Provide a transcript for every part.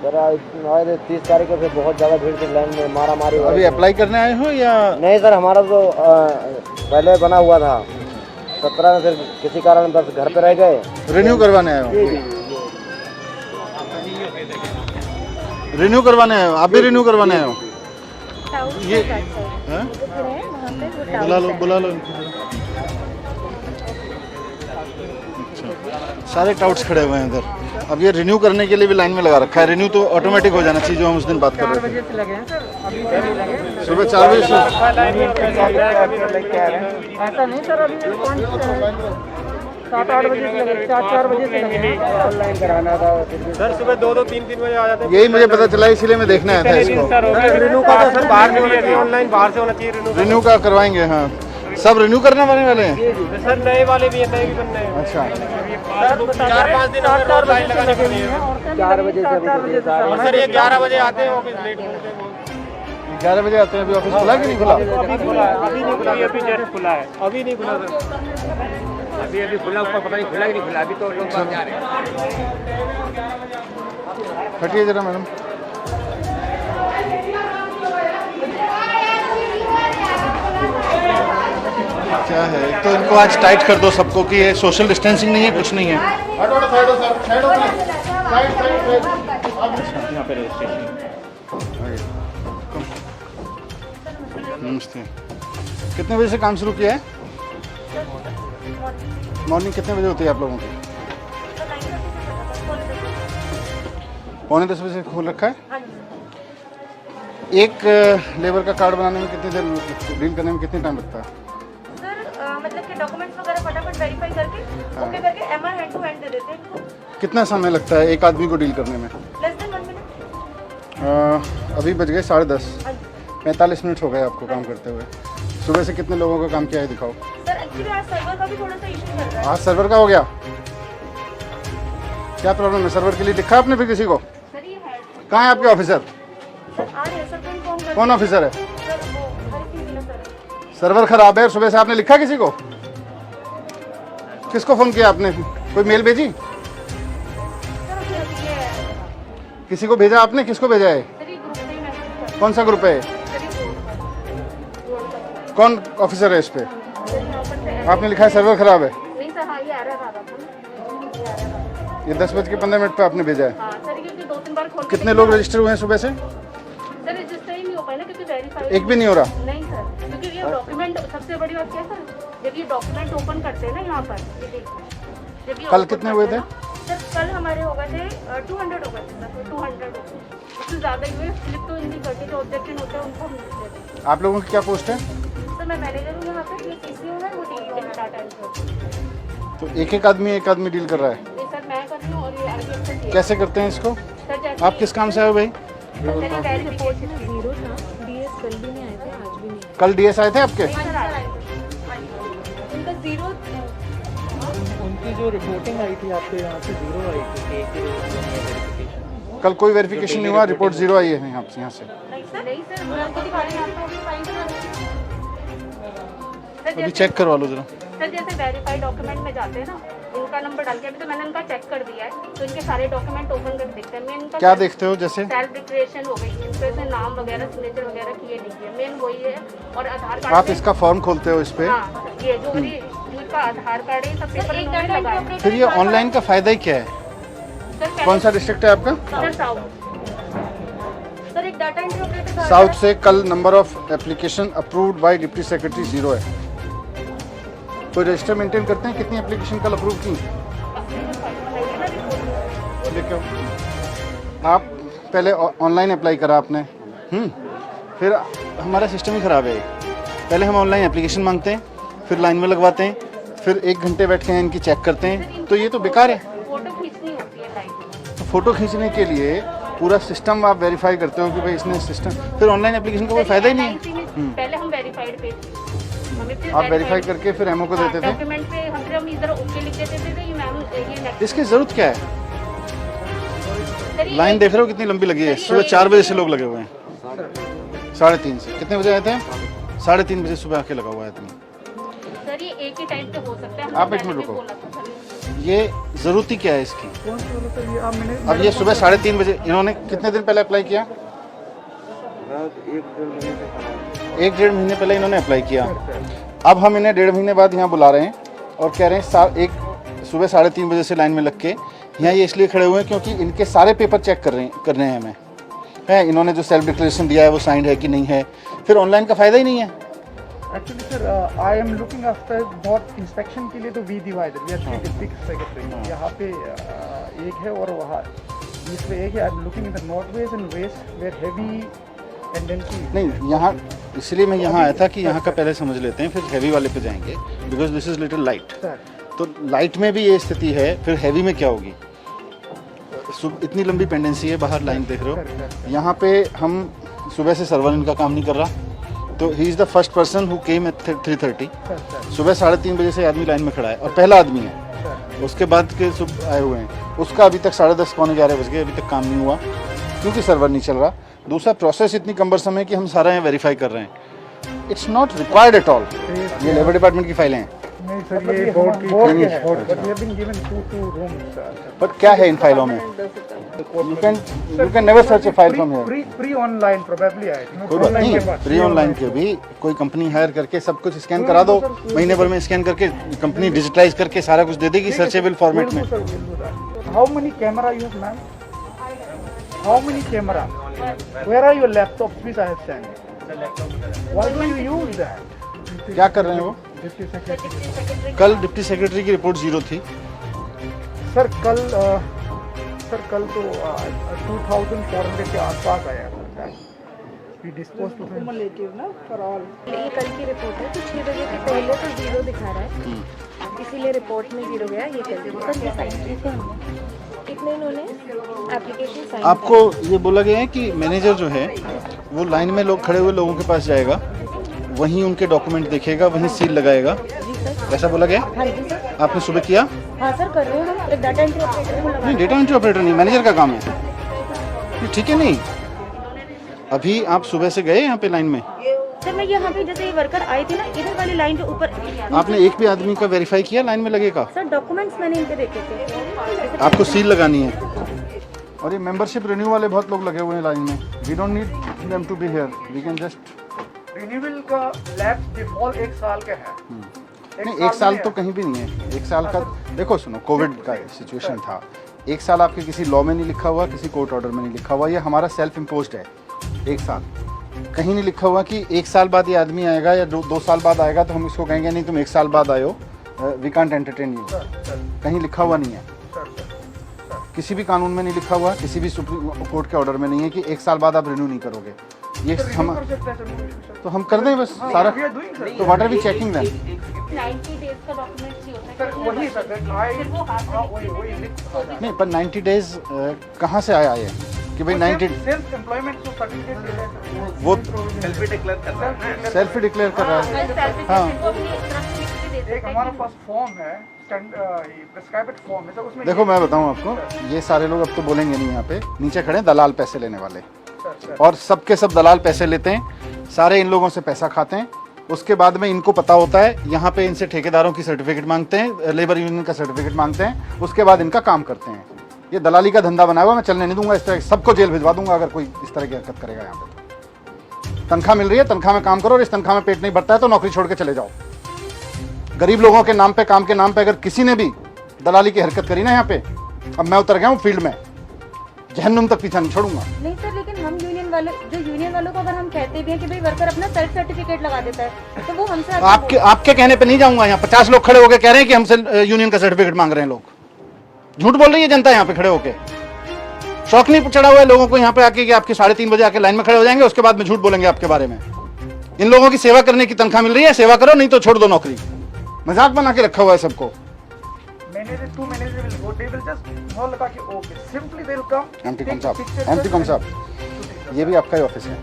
Sir आज 30 तारीख को फिर बहुत ज़्यादा भीड़ थी लाइन में, मारा मारी। अभी अप्लाई करने आए हो या नहीं सर, हमारा तो पहले बना हुआ था 17 में, फिर किसी कारण बस घर पे रह गए। रिन्यू करवाने आए हो? रिन्यू करवाने आए हो? आप भी रिन्यू करवाने आए हो? ये हैं? बुला लो। अच्छा, सारे टाउट्स खड़े हुए हैं इधर। अब ये रिन्यू करने के लिए भी लाइन में लगा रखा है। रिन्यू तो ऑटोमेटिक हो जाना चाहिए, जो हम उस दिन बात कर रहे थे। सुबह 4 बजे से ऐसा नहीं सर, अभी 7-8 बजे से लगे, 4 बजे से लगे ऑनलाइन कराना था सर। सुबह 2-2, 3-3 बजे आ जाते हैं। यही मुझे पता चला, इसीलिए मैं देखने आया था इसको। रिन्यू का तो सर बाहर नहीं है, ऑनलाइन बाहर से होना चाहिए। रिन्यू का करवाएंगे? हाँ, सब रिन्यू करने वाले हैं सर, नए वाले भी हैं, नए भी बनने हैं। अच्छा, 4-5 दिन और लाइन लगानी पड़ती है। 4 बजे से अभी और सर ये 11 बजे आते हैं, ऑफिस लेट होते हैं। 11 बजे आते हैं। अभी ऑफिस खुला कि नहीं खुला? अभी खुला है, अभी नहीं खुला, अभी जस्ट खुला है, अभी नहीं खुला सर। अभी खुला, ऊपर पता नहीं खुला कि नहीं खुला, अभी तो लोग बाहर जा रहे हैं। हटिए जरा मैडम। क्या है, तो इनको आज टाइट कर दो सबको कि ये सोशल डिस्टेंसिंग नहीं है, कुछ नहीं है। नमस्ते। कितने बजे से काम शुरू किया है? मॉर्निंग कितने बजे होती है आप लोगों की? 9:45 बजे खोल रखा है। एक लेबर का कार्ड बनाने में कितनी देर, डील करने में कितनी टाइम लगता है? मतलब कि डॉक्यूमेंट्स वगैरह फटाफट वेरीफाई करके ओके करके एमआर हैंड टू हैंड दे देते हैं। कितना समय लगता है एक आदमी को डील करने में? Less than 1 minute. अभी बज गए 10:30, 45 मिनट हो गए आपको काम करते हुए। सुबह से कितने लोगों का काम किया है दिखाओ। सर एक्चुअली आज सर्वर का भी थोड़ा सा इशू चल रहा है। आज सर्वर का हो गया? क्या प्रॉब्लम है? सर्वर के लिए लिखा आपने फिर किसी को? सर ये है, कहाँ है आपके ऑफिसर? आ रहे हैं सर, तो इन्फॉर्म कर कौन ऑफिसर है? सर, वो हर किसी ने सर। सर्वर खराब है और सुबह से आपने लिखा किसी को? किसको फोन किया आपने? कोई मेल भेजी? सर ये किसी को भेजा आपने? किसको भेजा है? सर ये ग्रुप पे ही मैसेज कर। कौन सा ग्रुप है? सर ये ग्रुप कौन ऑफिसर है इस पे? सर यहाँ पर से आपने लिखा है सर्वर खराब है। नहीं सर, हाँ ये आ रहा था। ये 10:15 पे आपने भेजा है। हाँ सर, क्योंकि 2-3 बार खोल के कितने लोग रजिस्टर हुए हैं सुबह से? सर रजिस्टर ही नहीं हो पाया ना, क्योंकि वेरीफाई एक भी नहीं हो रहा? नहीं सर, क्योंकि ये डॉक्यूमेंट, सबसे बड़ी बात क्या है सर, जब ये डॉक्यूमेंट ओपन करते हैं ना यहाँ पर, ये देखिए जब ये कल open कितने हुए करते हैं ना, सर कल हमारे हो गए थे 200 हो गए थे सर, 200 हो गए। उससे ज़्यादा ही हुए। फ्लिप तो इनकी करके जो ऑब्जेक्शन होते हैं उनको हम लिख देते हैं। आप लोगों की क्या पोस्ट है? सर मैं मैनेजर हूँ यहाँ पे, ये सीसी हूँ, वो डी डाटा एंट्री। तो एक एक आदमी डील कर रहा है। ये सर मैं कर रही हूँ और ये आगे अफसर कैसे करते हैं इसको? सर जैसे आप किस काम से आए हो भाई? सर जैसे वेरिफिकेशन जीरो था, डीएस कल भी नहीं आए थे, आज भी नहीं। कल डीएस आए थे आपके? उनका जीरो उनकी जो रिपोर्टिंग आई थी आपके यहाँ से 0 आई थी, एक वेरिफिकेशन। कल कोई वेरिफिकेशन नहीं हुआ, रिपोर्ट 0 आई है यहाँ से। नहीं सर मैं आपको दिखा रही हूँ, आपको अभी फाइन करा रही अभी चेक करवा लो जरा। सर जैसे वेरीफाइड डॉक्यूमेंट में जाते हैं ना, इनका नंबर डाल के, अभी तो मैंने इनका चेक कर दिया है, तो इनके सारे डॉक्यूमेंट ओपन करके देखते हैं। मेन इनका क्या देखते हो? जैसे सेल्फ डिक्लेरेशन हो गई, इन पे से नाम वगैरह, सिग्नेचर वगैरह किए लीजिए, मेन वही है। और आधार कार्ड आप पे- इसका फॉर्म खोलते हो इस पे? हाँ, ये जो मेरी जिनका आधार कार्ड है, सब पेपर इन्होंने लगाए। फिर ये ऑनलाइन का फायदा ही क्या है? सर कौन सा डिस्ट्रिक्ट है आपका? Sir south. सर एक डाटा एंट्री ऑपरेटर साउथ से कल number of application approved by deputy secretary 0 है। कोई रजिस्टर मेंटेन करते हैं कितनी एप्लीकेशन कल अप्रूव की? लेके आओ। आप पहले ऑनलाइन अप्लाई करा आपने, फिर हमारा सिस्टम ही ख़राब है। पहले हम ऑनलाइन एप्लीकेशन मांगते हैं, फिर लाइन में लगवाते हैं, फिर 1 घंटे बैठ के इनकी चेक करते हैं, तो ये तो बेकार है। फोटो खींचनी होती है लाइव। तो फ़ोटो खींचने के लिए पूरा सिस्टम आप वेरीफाई करते हो कि भाई इसने सिस्टम, फिर ऑनलाइन एप्लीकेशन का कोई फ़ायदा ही नहीं है। पहले हम वेरीफाइड पे आप वेरीफाई करके फिर एमओ को देते थे? डॉक्यूमेंट पे हम इधर ओके लिख देते थे कि मैम ये next- इसकी ज़रूरत क्या है? सर, ये लाइन देख रहे हो कितनी लंबी लगी है? सुबह 4 बजे से लोग लगे हुए हैं, 3:30 से। कितने बजे आए थे? 3:30 बजे सुबह आके लगा हुआ है आदमी। सर ये एक ही टाइम पे हो सकता है। आप एक मिनट रुको। ये ज़रूरत ही क्या है इसकी? कौन सा वाला सर? ये आप मैंने अब ये सुबह 3:30 बजे, इन्होंने कितने दिन पहले अप्लाई किया? एक डेढ़ महीने पहले इन्होंने अप्लाई किया। अब हम इन्हें 1.5 महीने बाद यहाँ बुला रहे हैं और कह रहे हैं एक सुबह 3:30 बजे से लाइन में लग के यहाँ ये इसलिए खड़े हुए हैं क्योंकि इनके सारे पेपर चेक करने हैं हमें, है इन्होंने जो सेल्फ डिक्लेरेशन दिया है वो साइंड है कि नहीं है, फिर ऑनलाइन का फ़ायदा ही नहीं है। Actually sir I am looking after बहुत इंस्पेक्शन के लिए तो we divider we are district secretary यहाँ पे एक है और वहाँ इसमें एक है। I am looking in the north west and west where heavy tendency नहीं यहाँ, इसलिए मैं यहाँ आया था कि यहाँ का पहले समझ लेते हैं फिर हैवी वाले पे जाएंगे, because this is little light. तो लाइट में भी ये स्थिति है, फिर हैवी में क्या होगी? इतनी लंबी पेंडेंसी है, बाहर लाइन देख रहे हो। यहाँ पे हम सुबह से सर्वर इनका काम नहीं कर रहा, तो he is the first person who came at 3:30। सुबह 3:30 बजे से आदमी लाइन में खड़ा है और पहला आदमी है। उसके बाद के सुबह आए हुए हैं, उसका अभी तक 10:30 पौने 11 बज गए, अभी तक काम नहीं हुआ क्योंकि सर्वर नहीं चल रहा। दूसरा प्रोसेस इतनी कम्बरसम है कि हम सारा यहाँ वेरीफाई कर रहे हैं। It's not required at all. ये लेबर डिपार्टमेंट की फाइलें हैं। नहीं सर, ये बोर्ड की है, but we have been given 2 rooms. But क्या है इन फाइलों में? You can never search a file from here. Pre online probably I think. कोई बात नहीं, प्री ऑनलाइन के भी कोई कंपनी हायर करके सब कुछ स्कैन करा दो, महीने भर में स्कैन करके कंपनी डिजिटाइज करके सारा कुछ दे देगी सर्चेबल फॉर्मेट में। How many camera you have ma'am? How many camera? Where are your laptops which I have sent? Why do you use that? क्या कर रहे हैं वो? डिप्टी सेक्रेटरी कल डिप्टी सेक्रेटरी की रिपोर्ट 0 थी। सर कल तो 2400 के आसपास आया था। We disposed of cumulative ना for all। ये कल की रिपोर्ट है तो 6 बजे के पहले तो 0 दिखा रहा है, इसीलिए रिपोर्ट में 0 गया। ये कल सर ये साइन किए थे हमने, इतने इन्होंने एप्लीकेशन साइन। आपको ये बोला गया है कि मैनेजर जो है वो लाइन में लोग खड़े हुए लोगों के पास जाएगा, वहीं उनके डॉक्यूमेंट देखेगा, वहीं सील लगाएगा, ऐसा बोला गया? हाँ जी सर। आपने सुबह किया? हाँ सर कर रहे हैं हम, एक डाटा एंट्री ऑपरेटर को लगा। नहीं, डेटा एंट्री ऑपरेटर नहीं, मैनेजर का काम है ये, ठीक है। नहीं, अभी आप सुबह से गए यहाँ पे लाइन में? सर मैं यहाँ पे जैसे ये वर्कर आए थे ना, इधर वाली लाइन जो ऊपर आपने एक भी आदमी का वेरीफाई किया लाइन में लगेगा? सर डॉक्यूमेंट्स मैंने इनके देखे थे। आपको सील लगानी है। और ये मेंबरशिप रिन्यू वाले बहुत लोग लगे हुए हैं लाइन में। We don't need them to be here, we can just. Renewal का लैप्स डिफॉल्ट 1 साल का है। नहीं, 1 साल तो कहीं भी नहीं है। 1 साल का देखो, सुनो, कोविड का सिचुएशन था। 1 साल आपके किसी लॉ में नहीं लिखा हुआ, किसी कोर्ट ऑर्डर में नहीं लिखा हुआ, ये हमारा सेल्फ इम्पोज्ड है। 1 साल कहीं नहीं लिखा हुआ कि 1 साल बाद ये आदमी आएगा या 2 साल बाद आएगा तो हम इसको कहेंगे नहीं तुम 1 साल बाद आयो, वी कांट एंटरटेन यू। कहीं लिखा हुआ नहीं है, किसी भी कानून में नहीं लिखा हुआ, किसी भी सुप्रीम कोर्ट के ऑर्डर में नहीं है कि 1 साल बाद आप रिन्यू नहीं करोगे। ये हम तो हम कर दें बस सारा। तो what are we checking then? 90 days का डॉक्यूमेंट ही होता है। वही सर नहीं, पर 90 डेज कहाँ से आया ये कि भाई 90 सेल्फ एम्प्लॉयमेंट तो सर्टिफिकेट वो सेल्फ ही डिक्लेयर कर रहा है। हाँ, एक हमारे पास फॉर्म है, प्रिस्क्राइब्ड फॉर्म है सर, उसमें देखो मैं बताऊं आपको, ये सारे लोग अब तो बोलेंगे नहीं, यहाँ पे नीचे खड़े हैं दलाल पैसे लेने वाले, और सबके सब दलाल पैसे लेते हैं, सारे इन लोगों से पैसा खाते हैं। उसके बाद में इनको पता होता है, यहाँ पे इनसे ठेकेदारों की सर्टिफिकेट मांगते हैं, लेबर यूनियन का सर्टिफिकेट मांगते हैं, उसके बाद इनका काम करते हैं। ये दलाली का धंधा बनाया हुआ, मैं चलने नहीं दूंगा। इस तरह सबको जेल भिजवा दूंगा अगर कोई इस तरह की हरकत करेगा। यहाँ पे तनख्वाह मिल रही है, तनख्वाह में काम करो, और इस तनख्वाह में पेट नहीं भरता है तो नौकरी छोड़ के चले जाओ। गरीब लोगों के नाम पे, काम के नाम पे अगर किसी ने भी दलाली की हरकत करी ना यहाँ पे, अब मैं उतर गया हूँ फील्ड में, जहन्नुम तक पीछा नहीं छोड़ूंगा। नहीं सर, लेकिन हम यूनियन वालों को अगर हम कहते भी हैं कि भाई वर्कर अपना सेल्फ सर्टिफिकेट लगा देता है तो वो हमसे आपके कहने पे नहीं जाऊंगा। यहाँ 50 लोग खड़े होकर कह रहे हैं कि हमसे यूनियन का सर्टिफिकेट मांग रहे हैं लोग। झूठ बोल रही है जनता यहाँ पे खड़े होके। शौक नहीं चढ़ा हुआ है लोगों को यहाँ पे आके कि आपके 3:30 बजे आके लाइन में खड़े हो जाएंगे, उसके बाद में झूठ बोलेंगे आपके बारे में। इन लोगों की सेवा करने की तनख्वाह मिल रही है, सेवा करो, नहीं तो छोड़ दो नौकरी। मजाक बना के रखा हुआ है सबको। एमटी कम साहब, ये भी आपका ही ऑफिस है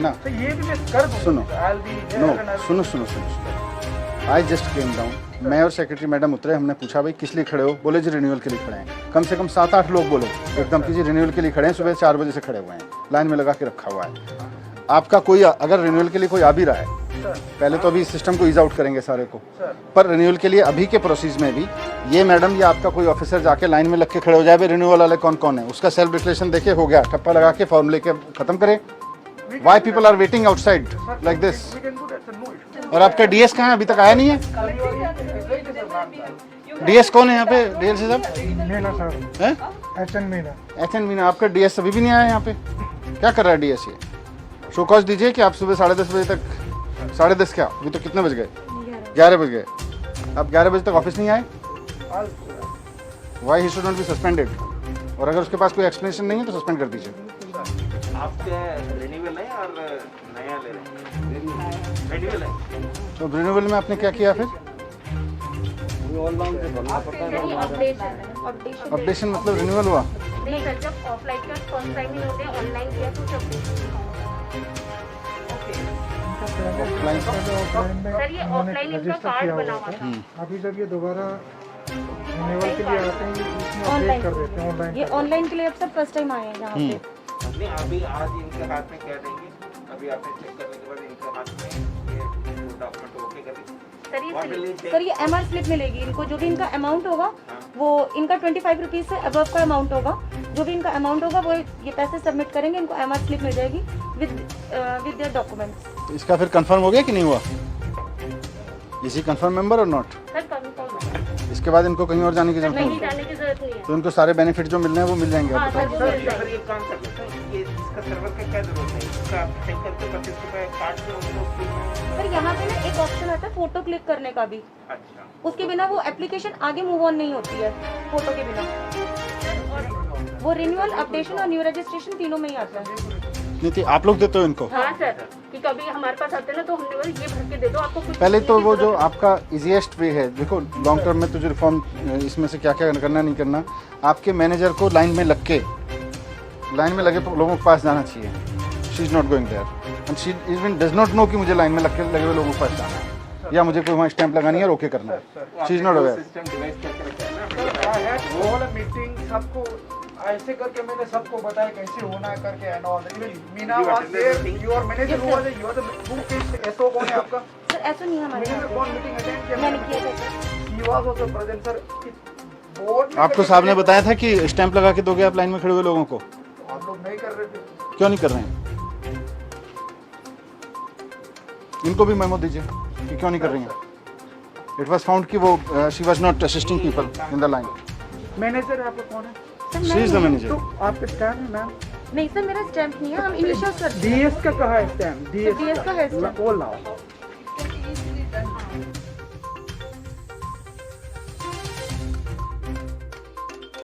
ना? ये भी मैं कर दूं। सुनो, सुनो, आई जस्ट केम डाउन। मैं और सेक्रेटरी मैडम उतरे, हमने पूछा भाई किस लिए खड़े हो? बोले जी रिन्यूअल के लिए खड़े हैं। कम से कम 7-8 लोग बोले एकदम कि जी रिन्यूअल के लिए खड़े हैं, सुबह 4 बजे से खड़े हुए हैं, लाइन में लगा के रखा हुआ है। आपका कोई अगर रिन्यूअल के लिए कोई आ भी रहा है पहले तो अभी इस सिस्टम को ईज आउट करेंगे सारे को, पर रिन्यूअल के लिए अभी के प्रोसेस में भी ये मैडम या आपका कोई ऑफिसर जाके लाइन में लग के खड़े हो जाए, रिन्यूअल वाले कौन कौन है, उसका सेल्फ डिक्लेरेशन देके हो गया, ठप्पा लगा के फॉर्म लेके खत्म करे। Why people are waiting outside like this. We can do that, sir. No issue. और आपका डीएस कहाँ है, अभी तक आया नहीं है? डीएस कौन है यहाँ पे, डीएस साहब मीना सर, हैं? एचएन मीना। एचएन मीना, आपका डीएस अभी भी नहीं आया यहाँ पे, क्या कर रहा है डीएस ये? शो कॉज दीजिए कि आप सुबह 10:30 बजे तक, 10:30 क्या, अभी तो कितने बज गए, 11 बज गए, आप 11 बजे तक ऑफिस नहीं आए? Why he should not be suspended? और अगर उसके पास कोई एक्सप्लेनेशन नहीं है तो सस्पेंड कर दीजिए। आपके रिन्यूअल है और नया ले रहे हैं? रिन्यूअल है। तो रिन्यूअल में आपने क्या किया फिर? ऑनलाइन से भरना पड़ता है। अपडेशन अपडेशन मतलब रिन्यूअल हुआ? नहीं सर, जब ऑफलाइन का फर्स्ट टाइम ही होते हैं, ऑनलाइन किया तो सब ऑफलाइन सर ये ऑफलाइन इनका कार्ड बना हुआ था। अभी जब ये दोबारा रिन्यूअल के लिए आते हैं, इसमें ऑनलाइन अपडेट कर देते हैं ऑनलाइन। ये ऑनलाइन के लिए अब सब फर्स्ट टाइम आए हैं यहाँ पे। नहीं, अभी आज इनके हाथ में क्या देंगे? अभी आपने चेक करने के बाद इनके हाथ में ये डॉक्यूमेंट ओके कर दीजिए। सर ये MR स्लिप मिलेगी इनको, जो भी इनका अमाउंट होगा वो इनका 25 रुपीज़ से अबव का अमाउंट होगा, जो भी इनका अमाउंट होगा वो ये पैसे सबमिट करेंगे, इनको MR स्लिप मिल जाएगी विद देयर डॉक्यूमेंट्स। तो इसका फिर कंफर्म हो गया कि नहीं हुआ? इज ही कंफर्म मेंबर और नॉट? सर कंफर्म इसके बाद इनको कहीं और जाने की जरूरत नहीं, नहीं, जाने की जरूरत नहीं है। तो इनको सारे बेनिफिट जो मिलने हैं वो मिल जाएंगे। हाँ आप सर, बताओ। वो मिल सर जाएगी। ये काम कर लेते हैं, ये इसका सर्वर का क्या जरूरत है? इसका आप चेक करके 25 रुपए काट के उनको। सर यहाँ पे ना एक ऑप्शन आता है फोटो क्लिक करने का भी, अच्छा, उसके बिना वो एप्लीकेशन आगे मूव ऑन नहीं होती है फोटो के बिना। वो रिन्यूअल, अपडेशन और न्यू रजिस्ट्रेशन तीनों में ही आता है। नीति आप लोग देते हो इनको? हाँ सर, कि कभी हमारे पास आते हैं ना तो हमने बोला ये भर के दे दो, आपको कुछ पहले तो लिखने वो की जो जरूरत आपका इजीएस्ट वे है, देखो लॉन्ग टर्म में तो जो रिफॉर्म इसमें से क्या क्या करना नहीं करना, आपके मैनेजर को लाइन में लग के, लाइन में लगे लोगों के पास जाना चाहिए। She is not going there and she even does not know कि मुझे लाइन में लगे हुए लोगों के पास जाना है या मुझे कोई वहाँ स्टैंप लगानी है और ओके करना है। She is not aware. System device करके रखा है ना। I had all a meeting, सबको ऐसे करके मैंने सबको बताया कैसे होना है करके and all. Even Meena You was attended there, meeting? Your manager हुआ है, your the who is SO कौन है आपका? सर ऐसा नहीं है हमारे यहाँ मैनेजर पे। कौन मीटिंग अटेंड किया? मैंने किया था sir. He was also present sir. Board आपको साहब ने बताया था कि स्टैंप लगा के दोगे आप लाइन में खड़े हुए लोगों को? आप लोग नहीं कर रहे थे। क्यों नहीं कर रहे हैं? इनको भी मेमो दीजिए कि क्यों नहीं कर रही हैं। इट वाज फाउंड कि वो she was not assisting people in the line. Manager आपका कौन है? सर शी इज द तो मैनेजर। आपके स्टैम्प है मैम? नहीं सर, मेरा स्टैम्प नहीं है, हम इनिशियल सर डीएस का कहा है स्टैम्प? डीएस का है स्टैम्प। बोल लाओ।